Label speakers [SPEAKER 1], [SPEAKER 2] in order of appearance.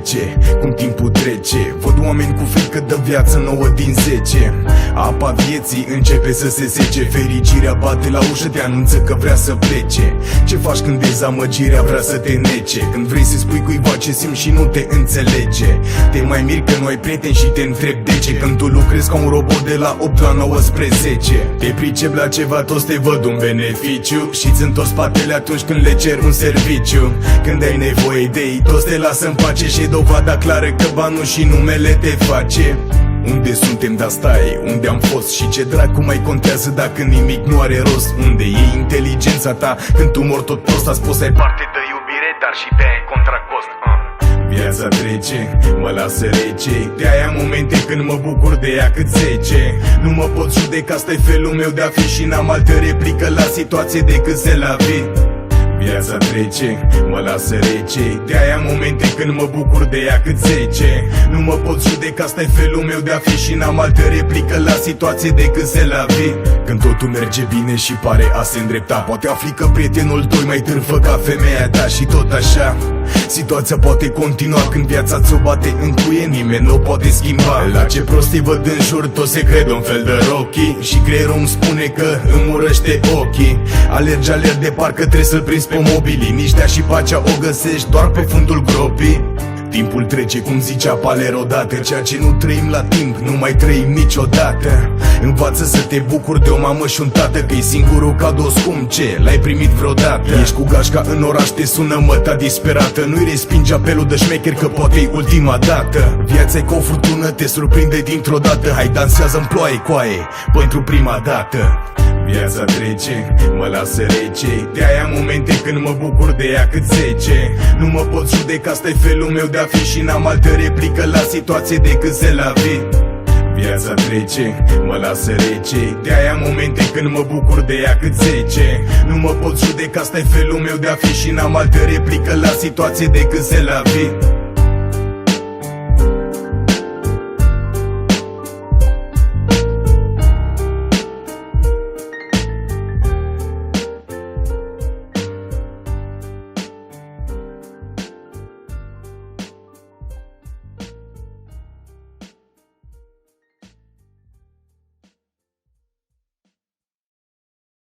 [SPEAKER 1] trece, cum timpul trece. Văd oameni cu frică de viață, 9 din 10. Apa vieții începe să se sece. Fericirea bate la ușă, te anunță că vrea să plece. Ce faci când dezamăgirea vrea să te nece? Când vrei să spui cuiva ce simți și nu te înțelege. Te mai miri că nu ai prieteni și te întrebi de ce. Când tu lucrezi ca un robot de la 8 la 19. Te pricep la ceva, toți te văd un beneficiu și-ți întorc spatele atunci când le cer un serviciu. Când ai nevoie de ei, toți te lasă în pace și e dovada clară că banul și numele te face. Unde suntem, dar stai, unde am fost și ce dracu mai contează dacă nimic nu are rost? Unde e inteligența ta când tu mor tot prost? Ați spus să ai parte de iubire, dar și de aia e contra cost. Viața trece, mă lasă rece. De-aia momente când mă bucur de ea cât 10. Nu mă pot judeca, asta-i felul meu de a fi și n-am altă replică la situație decât să la vii. Viața trece, mă lasă rece. De-aia momente când mă bucur de ea cât 10. Nu mă pot judeca, asta-i felul meu de a fi și n-am altă replică la situație decât să la vii. Când totul merge bine și pare a se îndrepta, poate afli că prietenul tău mai târfă ca femeia ta și tot așa. Situația poate continua când viața ți-o bate în cuie, nimeni nu o poate schimba. La ce prostii văd în jur, tot se cred un fel de Rocky și creierul îmi spune că îmi urăște ochii. Alergi de parcă trebuie să-l prinzi pe mobilii. Niștea și pacea o găsești doar pe fundul gropii. Timpul trece, cum zicea Palero odată. Ceea ce nu trăim la timp, nu mai trăim niciodată. Învață să te bucuri de o mamă și un tată, că e singurul cadou scump ce l-ai primit vreodată. Ești cu gașca în oraș, te sună măta disperată. Nu-i respingi apelul de șmecher că poate e ultima dată. Viața e ca o furtună, te surprinde dintr-o dată. Hai dansează-n ploaie, coaie, pentru prima dată. Viața trece, mă lasă rece. De-aia momente când mă bucur de ea cât 10. Nu mă pot judeca, asta-i felul meu de a fi și n-am altă replică la situație decât să la vii. Viața trece, mă lasă rece. De-aia momente când mă bucur de ea cât 10. Nu mă pot judeca, asta-i felul meu de a fi și n-am altă replică la situație decât să la vii.